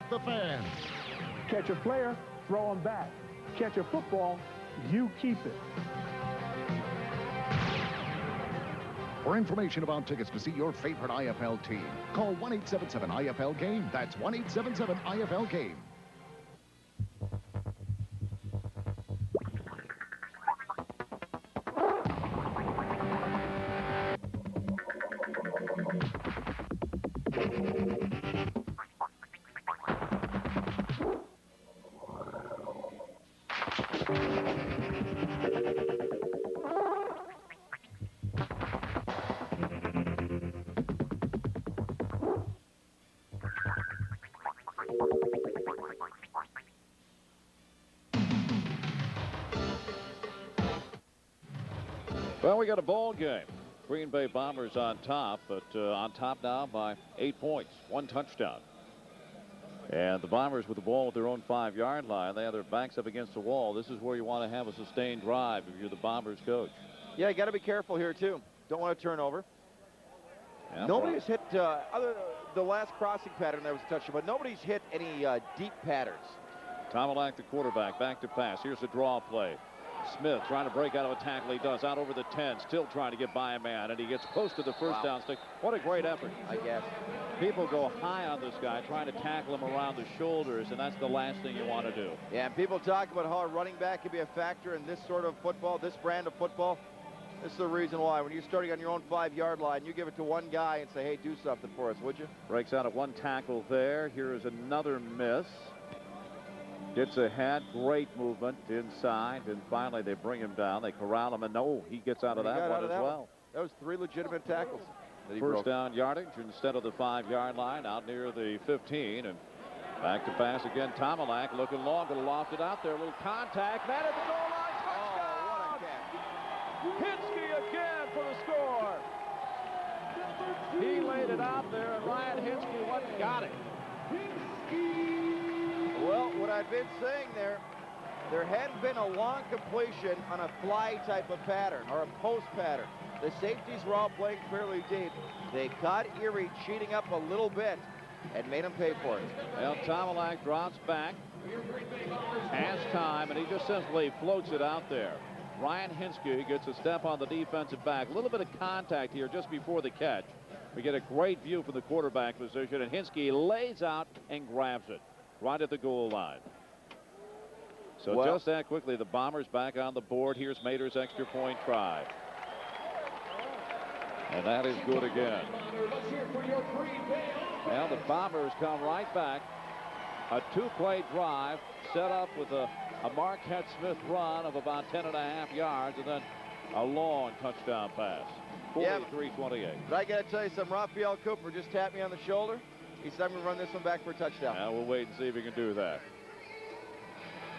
the fans. Catch a player, throw him back. Catch a football, you keep it. For information about tickets to see your favorite IFL team, call 1-877-IFL-GAME. That's 1-877-IFL-GAME. Well, we got a ball game. Green Bay Bombers on top, but on top now by 8 points, 1 touchdown. And the Bombers with the ball at their own 5-yard line. They have their backs up against the wall. This is where you want to have a sustained drive if you're the Bombers coach. Yeah, you got to be careful here too. Don't want to turn over. Yeah, nobody's hit other the last crossing pattern. There was a touchdown, but nobody's hit any deep patterns. Tomalak, the quarterback, back to pass. Here's the draw play. Smith trying to break out of a tackle. He does. Out over the 10. Still trying to get by a man. And he gets close to the first down stick. What a great effort. I guess. People go high on this guy, trying to tackle him around the shoulders, and that's the last thing you want to do. Yeah, and people talk about how a running back can be a factor in this sort of football, this brand of football. This is the reason why. When you're starting on your own 5-yard line, you give it to one guy and say, hey, do something for us, would you? Breaks out at 1 tackle there. Here is another miss. Gets ahead, great movement inside, and finally they bring him down. They corral him, and no, he gets out of that one as well. That was 3 legitimate tackles. First down yardage instead of the 5-yard line, out near the 15, and back to pass again. Tomalak looking long, but lofted out there. A little contact, man at the goal line, touchdown! Oh, what a catch! Hinsky again for the score. He laid it out there, and Ryan Hinsky went and got it. Well, what I've been saying there hadn't been a long completion on a fly type of pattern or a post pattern. The safeties were all playing fairly deep. They caught Erie cheating up a little bit and made him pay for it. Well, Tomalak drops back, has time, and he just simply floats it out there. Ryan Hinsky gets a step on the defensive back. A little bit of contact here just before the catch. We get a great view from the quarterback position, and Hinsky lays out and grabs it right at the goal line. So just that quickly, the Bombers back on the board. Here's Mader's extra point try. And that is good again. Well, the Bombers come right back. A 2-play drive set up with a Marquette Smith run of about 10.5 yards, and then a long touchdown pass. 43-28. But I got to tell you something. Raphael Cooper just tapped me on the shoulder. He said I'm going to run this one back for a touchdown. Now we'll wait and see if he can do that.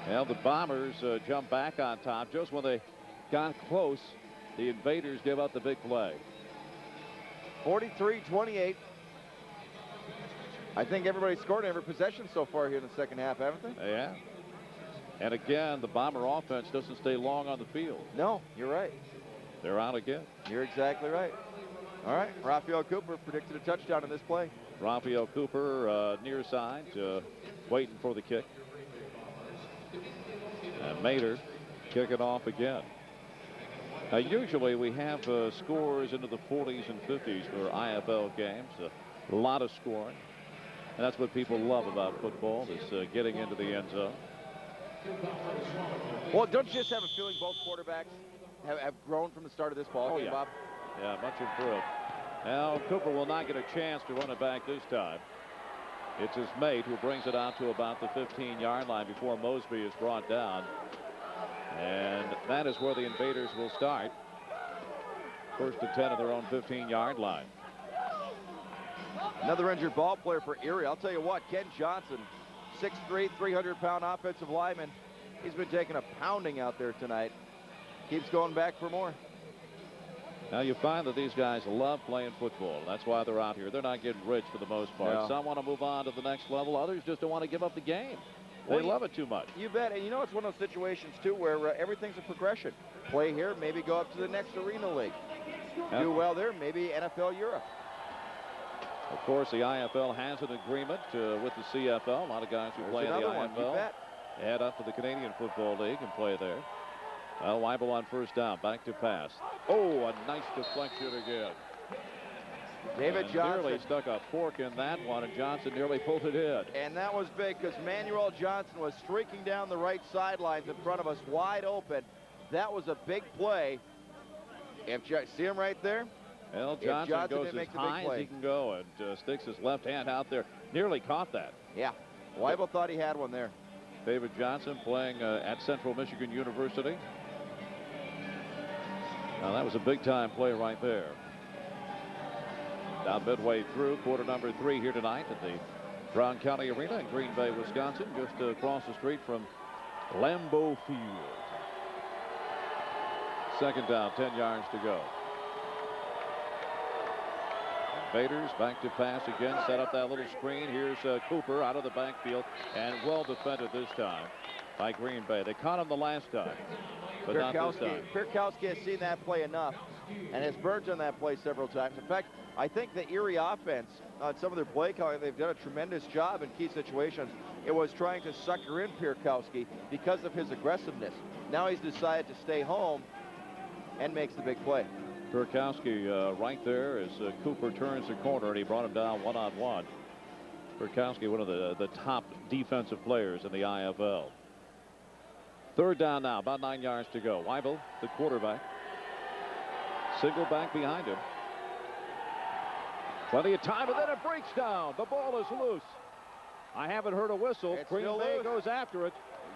Well, the Bombers jump back on top. Just when they got close, the Invaders give up the big play. 43-28. I think everybody scored every possession so far here in the second half, haven't they? Yeah. And again, the Bomber offense doesn't stay long on the field. No, you're right. They're out again. You're exactly right. All right, Raphael Cooper predicted a touchdown in this play. Raphael Cooper near side, waiting for the kick. And Mader kick it off again. Now, usually we have scores into the 40s and 50s for IFL games. A lot of scoring. And that's what people love about football, is getting into the end zone. Well, don't you just have a feeling both quarterbacks have grown from the start of this ball game, Bob? Yeah, much improved. Now, Cooper will not get a chance to run it back this time. It's his mate who brings it out to about the 15-yard line before Mosby is brought down. And that is where the Invaders will start. First and 10 of their own 15-yard line. Another injured ball player for Erie. I'll tell you what, Ken Johnson, 6'3", 300-pound offensive lineman. He's been taking a pounding out there tonight. Keeps going back for more. Now you find that these guys love playing football. That's why they're out here. They're not getting rich for the most part. No. Some want to move on to the next level. Others just don't want to give up the game. They love it too much. You bet. And you know, it's one of those situations, too, where everything's a progression. Play here, maybe go up to the next Arena League. Yep. Do well there, maybe NFL Europe. Of course, the IFL has an agreement with the CFL. A lot of guys who play in the IFL head up to the Canadian Football League and play there. Well, Weibel on first down. Back to pass. Oh, a nice deflection again. David Johnson nearly stuck a fork in that one, and Johnson nearly pulled it in. And that was big because Manuel Johnson was streaking down the right sidelines in front of us, wide open. That was a big play. See him right there? Well, Johnson goes as high as he can go and sticks his left hand out there. Nearly caught that. Yeah. Weibel thought he had one there. David Johnson playing at Central Michigan University. Now, that was a big-time play right there. Now midway through quarter number 3 here tonight at the Brown County Arena in Green Bay, Wisconsin, just across the street from Lambeau Field. Second down, 10 yards to go. Invaders back to pass again, set up that little screen. Here's Cooper out of the backfield, and well defended this time by Green Bay. They caught him the last time, but not this time. Pierkowski has seen that play enough and has burnt on that play several times. In fact, I think the Erie offense, on some of their play calling, they've done a tremendous job in key situations. It was trying to sucker in Pierkowski because of his aggressiveness. Now he's decided to stay home and makes the big play. Pierkowski right there as Cooper turns the corner, and he brought him down one-on-one. Pierkowski, one of the top defensive players in the IFL. Third down now, about 9 yards to go. Weibel, the quarterback. Single back behind him. Plenty of time, and then it breaks down. The ball is loose. I haven't heard a whistle. Green Bay goes after it.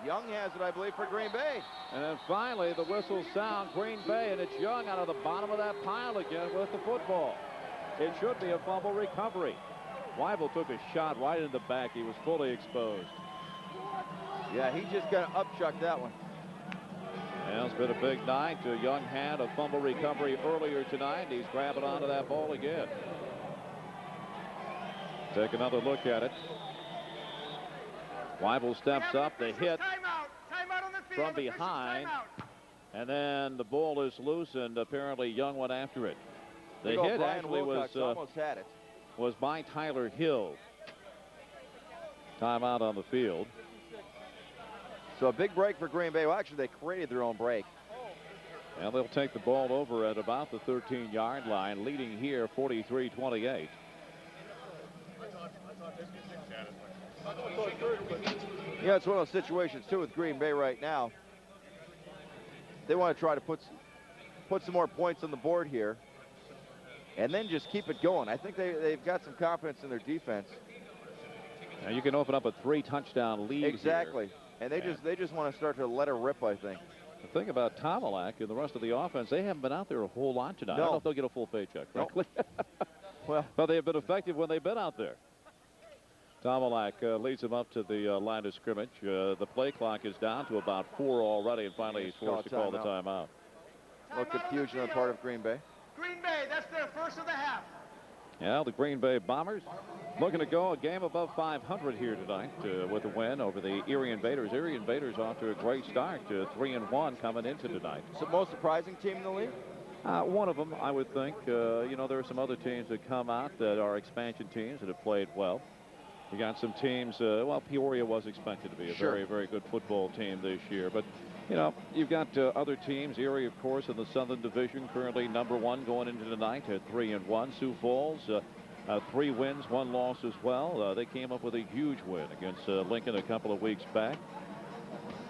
Young has it, I believe, for Green Bay. And then finally, the whistles sound. Green Bay, and it's Young out of the bottom of that pile again with the football. It should be a fumble recovery. Weibel took a shot right in the back. He was fully exposed. Yeah, he just got to upchuck that one. Well, it's been a big night. Young had a fumble recovery earlier tonight. He's grabbing onto that ball again. Take another look at it. Weibel steps up, the hit from behind, and then the ball is loose, and apparently Young went after it. The hit actually was by Tyler Hill. Timeout on the field. So a big break for Green Bay. Well, actually, they created their own break. And they'll take the ball over at about the 13-yard line, leading here 43-28. Yeah, it's one of those situations, too, with Green Bay right now. They want to try to put some more points on the board here and then just keep it going. I think they've got some confidence in their defense. Now you can open up a 3-touchdown lead. Exactly. And they just want to start to let her rip, I think. The thing about Tomalak and the rest of the offense, they haven't been out there a whole lot tonight. No. I don't know if they'll get a full paycheck, frankly. Well, but they have been effective when they've been out there. Tomalak leads them up to the line of scrimmage. The play clock is down to about 4 already, and finally he's forced to call the timeout. No confusion on the part of Green Bay. Green Bay, that's their first of the half. Yeah, the Green Bay Bombers looking to go a game above 500 here tonight with a win over the Erie Invaders. Erie Invaders off to a great start, 3-1 coming into tonight. So most surprising team in the league? One of them, I would think. You know, there are some other teams that come out that are expansion teams that have played well. You got some teams, well, Peoria was expected to be a very, very good football team this year. But, you know, you've got other teams. Erie, of course, in the Southern Division, currently #1 going into tonight at 3-1. Sioux Falls, 3 wins, 1 loss as well. They came up with a huge win against Lincoln a couple of weeks back.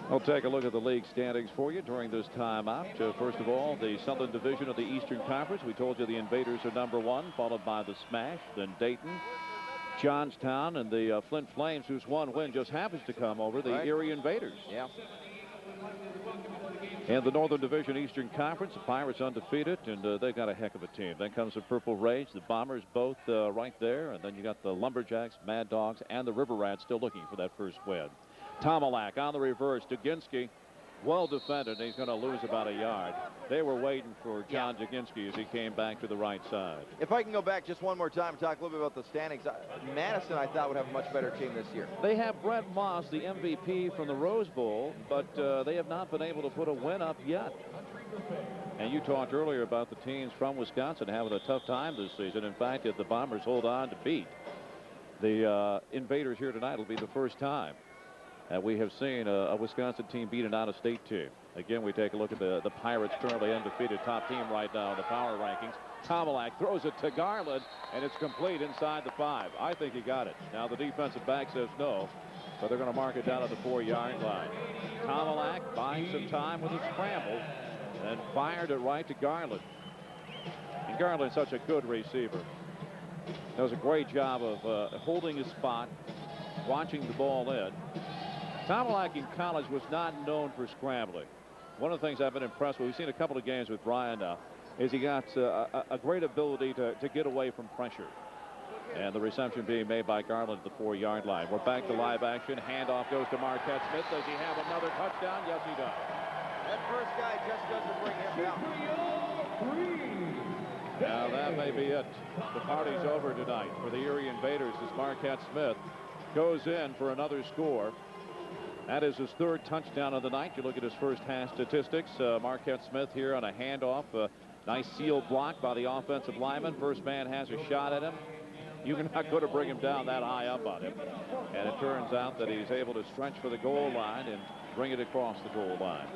I'll take a look at the league standings for you during this timeout. First of all, the Southern Division of the Eastern Conference. We told you the Invaders are #1, followed by the Smash, then Dayton, Johnstown, and the Flint Flames, whose 1 win just happens to come over the Erie Invaders. Yeah. In the Northern Division Eastern Conference, the Pirates undefeated, and they've got a heck of a team. Then comes the Purple Rage, the Bombers both right there, and then you got the Lumberjacks, Mad Dogs, and the River Rats still looking for that first win. Tomalak on the reverse. Duginski, well defended, and he's going to lose about a yard. They were waiting for John Duginski as he came back to the right side. If I can go back just one more time and talk a little bit about the standings, Madison, I thought, would have a much better team this year. They have Brett Moss, the MVP from the Rose Bowl, but they have not been able to put a win up yet. And you talked earlier about the teams from Wisconsin having a tough time this season. In fact, if the Bombers hold on to beat the Invaders here tonight, it'll be the first time that we have seen a Wisconsin team beat an out-of-state team. Again, we take a look at the Pirates, currently undefeated, top team right now in the power rankings. Tomalak throws it to Garland, and it's complete inside the 5. I think he got it. Now the defensive back says no, but they're going to mark it down at the 4-yard line. Tomalak buying some time with a scramble and fired it right to Garland. And Garland's such a good receiver. Does a great job of holding his spot, watching the ball in. Tomalak in college was not known for scrambling. One of the things I've been impressed with, we've seen a couple of games with Brian now, is he got a great ability to get away from pressure. And the reception being made by Garland at the 4-yard line. We're back to live action. Handoff goes to Marquette Smith. Does he have another touchdown? Yes, he does. That first guy just doesn't bring him down. Now that may be it. The party's over tonight for the Erie Invaders as Marquette Smith goes in for another score. That is his 3rd touchdown of the night. You look at his first half statistics. Marquette Smith here on a handoff. Nice seal block by the offensive lineman. First man has a shot at him. You're not going to bring him down that high up on him. And it turns out that he's able to stretch for the goal line and bring it across the goal line.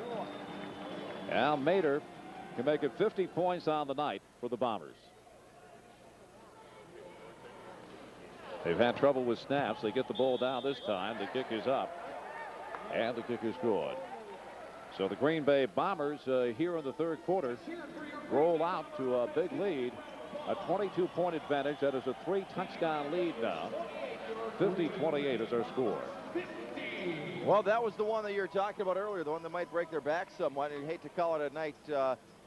Al Mader can make it 50 points on the night for the Bombers. They've had trouble with snaps. They get the ball down this time. The kick is up. And the kick is good. So the Green Bay Bombers here in the 3rd quarter roll out to a big lead. A 22-point advantage. That is a 3-touchdown lead now. 50-28 is our score. Well, that was the one that you were talking about earlier, the one that might break their back somewhat. You hate to call it a night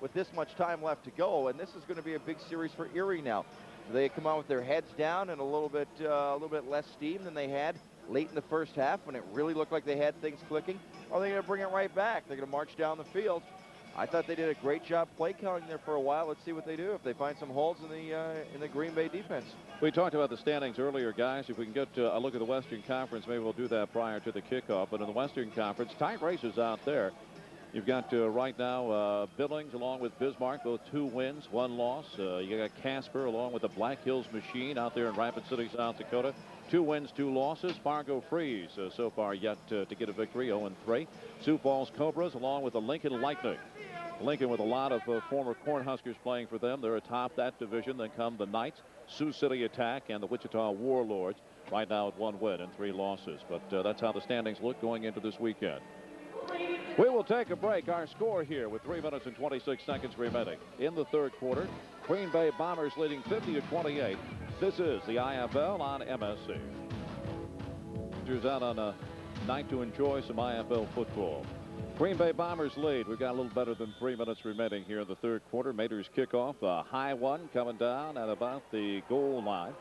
with this much time left to go, and this is going to be a big series for Erie now. They come out with their heads down and a little bit less steam than they had late in the first half when it really looked like they had things clicking. Or they're going to bring it right back. They're going to march down the field. I thought they did a great job play calling there for a while. Let's see what they do if they find some holes in the Green Bay defense. We talked about the standings earlier, guys. If we can get a look at the Western Conference, maybe we'll do that prior to the kickoff. But in the Western Conference, tight races out there. You've got right now Billings along with Bismarck, both 2 wins, 1 loss. You got Casper along with the Black Hills Machine out there in Rapid City, South Dakota. 2 wins, 2 losses. Fargo Freeze so far yet to get a victory, 0-3. Sioux Falls Cobras along with the Lincoln Lightning. Lincoln with a lot of former Cornhuskers playing for them. They're atop that division. Then come the Knights, Sioux City Attack, and the Wichita Warlords. Right now at 1 win and 3 losses. But that's how the standings look going into this weekend. We will take a break. Our score here with 3 minutes and 26 seconds remaining in the 3rd quarter. Green Bay Bombers leading 50-28. This is the IFL on MSC. Rangers out on a night to enjoy some IFL football. Green Bay Bombers lead. We've got a little better than 3 minutes remaining here in the 3rd quarter. Mader's kickoff, a high one coming down at about the goal line.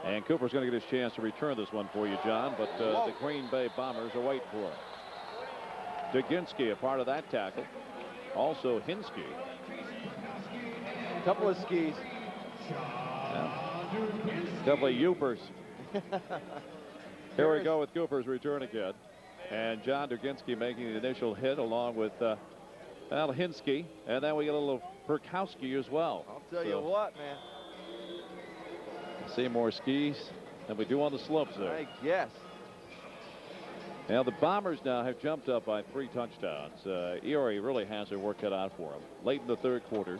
And Cooper's going to get his chance to return this one for you, John. But the Green Bay Bombers are waiting for him. Duginski, a part of that tackle. Also Hinsky. Couple of skis. Couple of Youpers. Here we go with Cooper's return again. And John Duginski making the initial hit along with Al Hinsky. And then we get a little Perkowski as well. I'll tell you what, man. See more skis than we do on the slopes there. I guess. Now the Bombers now have jumped up by 3 touchdowns. Erie really has their work cut out for them. Late in the 3rd quarter.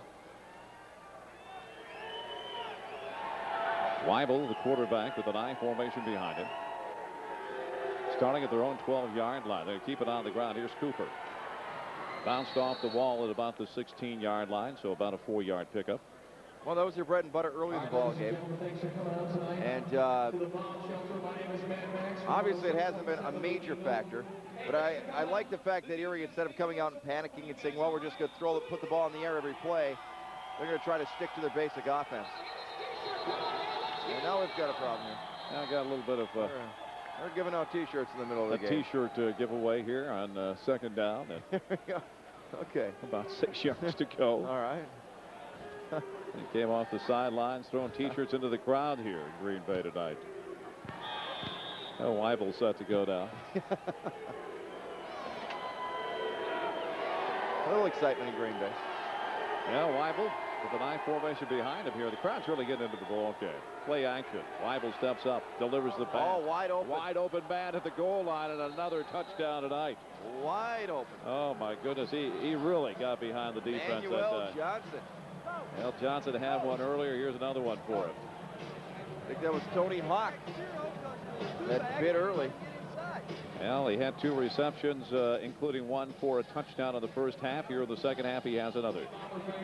Weibel, the quarterback, with an I formation behind him. Starting at their own 12-yard line. They keep it on the ground. Here's Cooper. Bounced off the wall at about the 16-yard line, so about a 4-yard pickup. Well, that was their bread and butter early in the ball game. And obviously it hasn't been a major factor. But I like the fact that Erie, instead of coming out and panicking and saying, well, we're just going to put the ball in the air every play, they're going to try to stick to their basic offense. And now we've got a problem here. Now got a little bit of... They're giving out T-shirts in the middle of the game. A T-shirt giveaway here on 2nd down. There we go. Okay. About 6 yards to go. All right. He came off the sidelines, throwing T-shirts into the crowd here in Green Bay tonight. Oh, Weibel set to go down. A little excitement in Green Bay. Yeah, Weibel with the 9 formation behind him here. The crowd's really getting into the ball game. Play action. Weibel steps up, delivers the pass. Oh, wide open. Wide open man at the goal line, and another touchdown tonight. Wide open. Oh, my goodness. He really got behind the defense that Manuel time. Johnson. Well, Johnson had one earlier. Here's another one for him. I think that was Tony Hawk that bit early. Well, he had 2 receptions, including one for a touchdown in the first half. Here in the second half, he has another.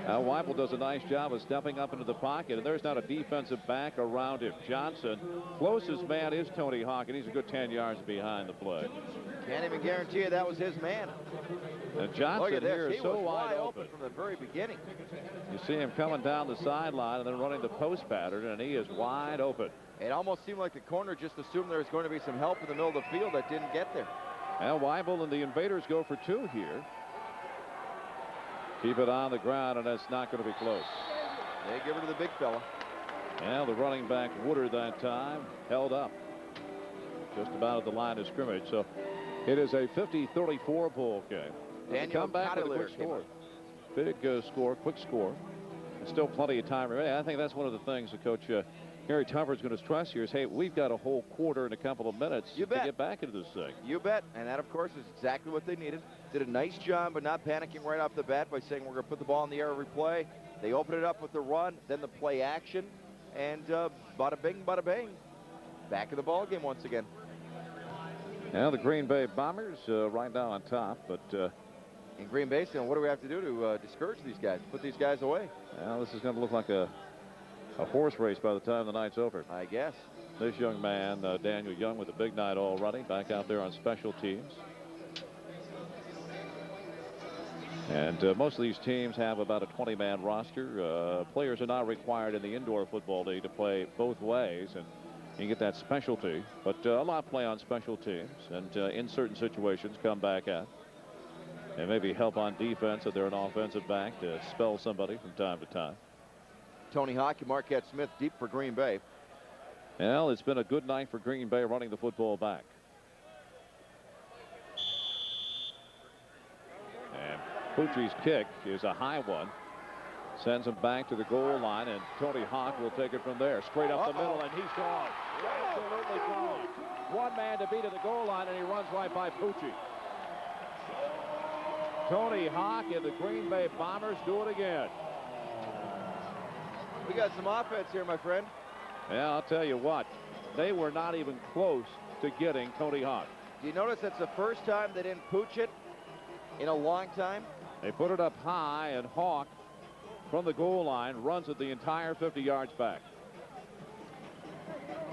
Now, Weibel does a nice job of stepping up into the pocket, and there's not a defensive back around him. Johnson, closest man is Tony Hawk, and he's a good 10 yards behind the play. Can't even guarantee you that was his man. And Johnson here is he so was wide open from the very beginning. You see him coming down the sideline and then running the post pattern, and he is wide open. It almost seemed like the corner just assumed there was going to be some help in the middle of the field that didn't get there. Now Weibel and the Invaders go for 2 here. Keep it on the ground, and that's not going to be close. They give it to the big fella. And the running back Woodard that time held up just about at the line of scrimmage. So it is a 50-34 ball game. Daniel Come back with a quick score. Big score, quick score. And still plenty of time remaining. I think that's one of the things that Coach Gary Tupper is going to stress here is, hey, we've got a whole quarter and a couple of minutes to get back into this thing. You bet. And that, of course, is exactly what they needed. Did a nice job, but not panicking right off the bat by saying we're going to put the ball in the air every play. They open it up with the run, then the play action, and bada bing, bada bang. Back in the ball game once again. Now the Green Bay Bombers right now on top, but in Green Bay, so what do we have to do to discourage these guys, put these guys away? Well, this is going to look like a horse race by the time the night's over. I guess. This young man, Daniel Young, with a big night already, back out there on special teams. And most of these teams have about a 20-man roster. Players are not required in the indoor football league to play both ways, and you get that specialty. But a lot play on special teams, and in certain situations come back out. And maybe help on defense if they're an offensive back to spell somebody from time to time. Tony Hawk and Marquette Smith deep for Green Bay. Well, it's been a good night for Green Bay running the football back. And Pucci's kick is a high one. Sends him back to the goal line, and Tony Hawk will take it from there. Straight up the middle, and he's gone. Absolutely gone. One man to beat at the goal line, and he runs right by Pucci. Tony Hawk and the Green Bay Bombers do it again. We got some offense here, my friend. Yeah, I'll tell you what. They were not even close to getting Tony Hawk. Do you notice that's the first time they didn't pooch it in a long time? They put it up high, and Hawk, from the goal line, runs it the entire 50 yards back.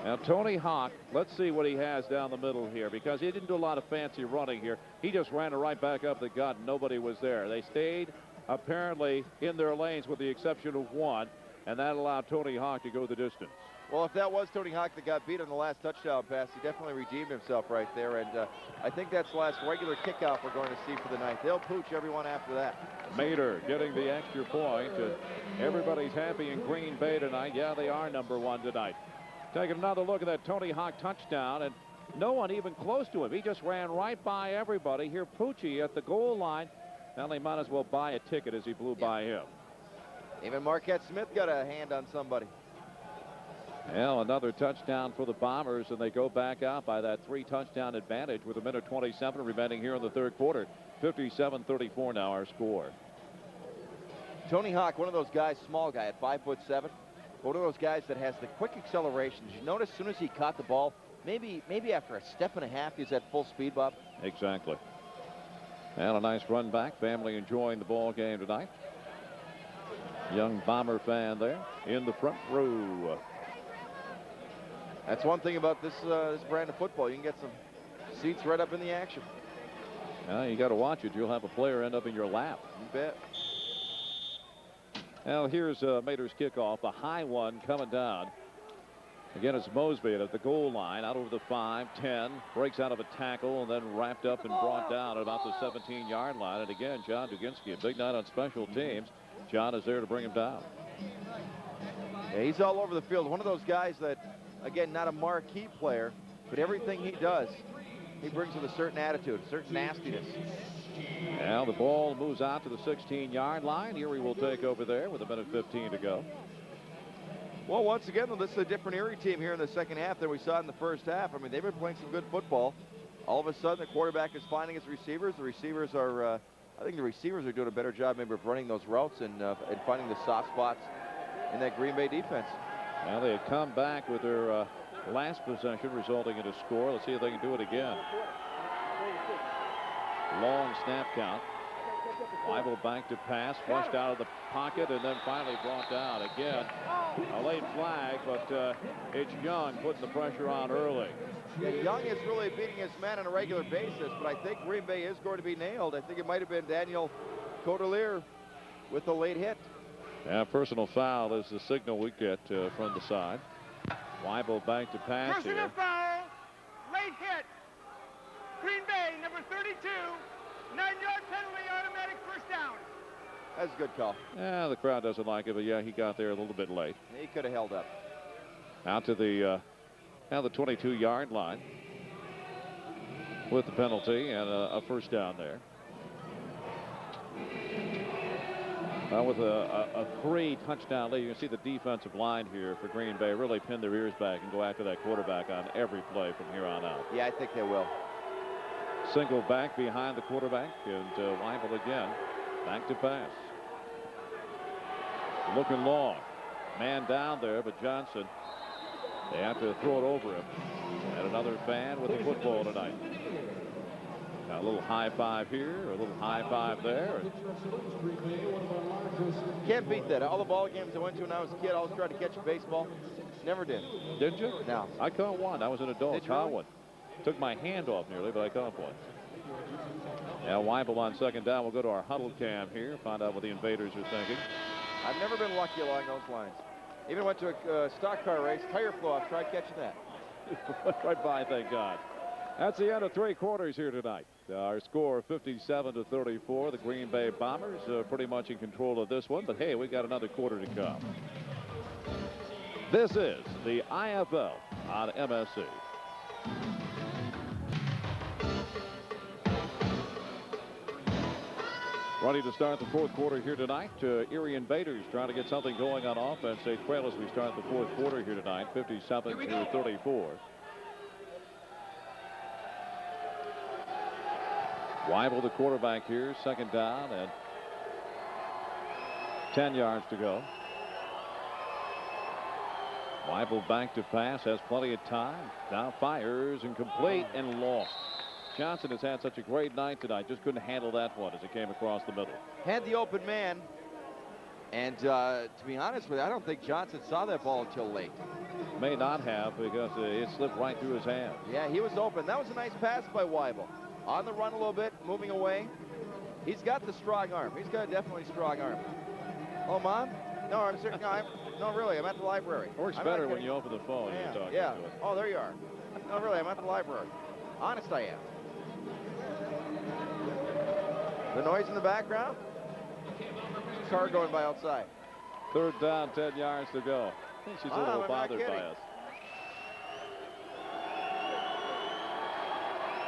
Now, Tony Hawk, let's see what he has down the middle here, because he didn't do a lot of fancy running here. He just ran it right back up the gut, and nobody was there. They stayed, apparently, in their lanes with the exception of one, and that allowed Tony Hawk to go the distance. Well, if that was Tony Hawk that got beat on the last touchdown pass, he definitely redeemed himself right there, and I think that's the last regular kickoff we're going to see for the night. They'll pooch everyone after that. Mater getting the extra point, and everybody's happy in Green Bay tonight. Yeah, they are #1 tonight. Taking another look at that Tony Hawk touchdown, and no one even close to him. He just ran right by everybody. Here, Pucci at the goal line. Now they might as well buy a ticket as he blew by him. Even Marquette Smith got a hand on somebody. Well, another touchdown for the Bombers, and they go back out by that 3-touchdown advantage with 1:27 remaining here in the third quarter. 57-34 now our score. Tony Hawk, one of those guys, small guy at 5'7", one of those guys that has the quick acceleration. Did you notice as soon as he caught the ball, maybe after a step and a half, he's at full speed, Bob? Exactly. And a nice run back. Family enjoying the ball game tonight. Young Bomber fan there in the front row. That's one thing about this brand of football. You can get some seats right up in the action. You got to watch it. You'll have a player end up in your lap. You bet. Now here's Mater's kickoff, a high one coming down. Again, it's Mosby at the goal line, out over the 5-10, breaks out of a tackle, and then wrapped up and brought down at about the 17-yard line. And again, John Duginski, a big night on special teams. John is there to bring him down. Yeah, he's all over the field. One of those guys that, again, not a marquee player, but everything he does, He brings with a certain attitude, a certain nastiness. Now the ball moves out to the 16-yard line. Erie will take over there with 1:15 to go. Well, once again, though, this is a different Erie team here in the second half than we saw in the first half. I mean, they've been playing some good football. All of a sudden, the quarterback is finding his receivers. The receivers are, I think the receivers are doing a better job maybe of running those routes and finding the soft spots in that Green Bay defense. Now they had come back with their last possession, resulting in a score. Let's see if they can do it again. Long snap count. Weibel back to pass, flushed out of the pocket, and then finally brought down again. A late flag, but it's Young putting the pressure on early. Yeah, Young is really beating his man on a regular basis, but I think Green Bay is going to be nailed. I think it might have been Daniel Cotelier with the late hit. Yeah, personal foul is the signal we get from the side. Weibel back to pass Personal here. foul, late hit. Green Bay, number 32, 9-yard penalty, automatic first down. That's a good call. Yeah, the crowd doesn't like it, but yeah, he got there a little bit late. He could have held up. Out to the now the 22-yard line with the penalty and a first down there. With a 3-touchdown lead, you can see the defensive line here for Green Bay really pin their ears back and go after that quarterback on every play from here on out. Yeah, I think they will. Single back behind the quarterback, and Weibel again back to pass. Looking long. Man down there, but Johnson, they have to throw it over him. And another fan with the football tonight. Got a little high five here, a little high five there. Can't beat that. All the ball games I went to when I was a kid, I always tried to catch a baseball. Never did. Did you? No. I caught one. I was an adult. Did you Caught really? one. Took my hand off nearly, but I caught one. Now Weibel on second down. We'll go to our huddle cam here, find out what the Invaders are thinking. I've never been lucky along those lines. Even went to a stock car race, tire flew off, tried catching that. Right by, thank God. That's the end of 3 quarters here tonight. Our score 57-34. The Green Bay Bombers pretty much in control of this one, but hey, we got another quarter to come. This is the IFL on MSC. Ready to start the 4th quarter here tonight. Erie Invaders trying to get something going on offense. They trail as we start the 4th quarter here tonight, 57-34. Weibel, the quarterback here, second down and 10 yards to go. Weibel back to pass, has plenty of time. Now fires and complete and lost. Johnson has had such a great night tonight. Just couldn't handle that one as it came across the middle. Had the open man. And to be honest with you, I don't think Johnson saw that ball until late. May not have because it slipped right through his hands. Yeah, he was open. That was a nice pass by Weibel. On the run a little bit, moving away. He's got the strong arm. He's got a definitely strong arm. Oh, Mom? No, I'm certain. No, really, I'm at the library. It works better when you open the phone and you're talking to it. Oh, there you are. No, really, I'm at the library. Honest, I am. The noise in the background? Car going by outside. 3rd down, 10 yards to go. I think she's a little bothered by us.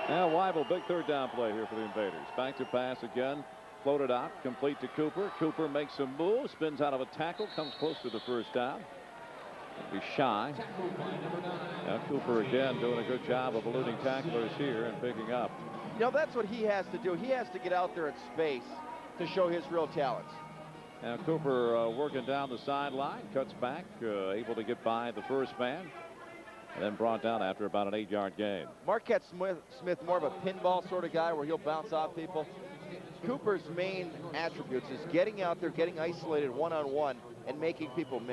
Now Weibel, big 3rd down play here for the Invaders. Back to pass again. Floated out, complete to Cooper. Cooper makes some moves, spins out of a tackle, comes close to the 1st down. He'll be shy. Now Cooper again doing a good job of eluding tacklers here and picking up. You know, that's what he has to do. He has to get out there in space to show his real talents. Now Cooper working down the sideline, cuts back, able to get by the 1st man, and then brought down after about an 8-yard gain. Marquette Smith, more of a pinball sort of guy where he'll bounce off people. Cooper's main attributes is getting out there, getting isolated one-on-one, and making people miss.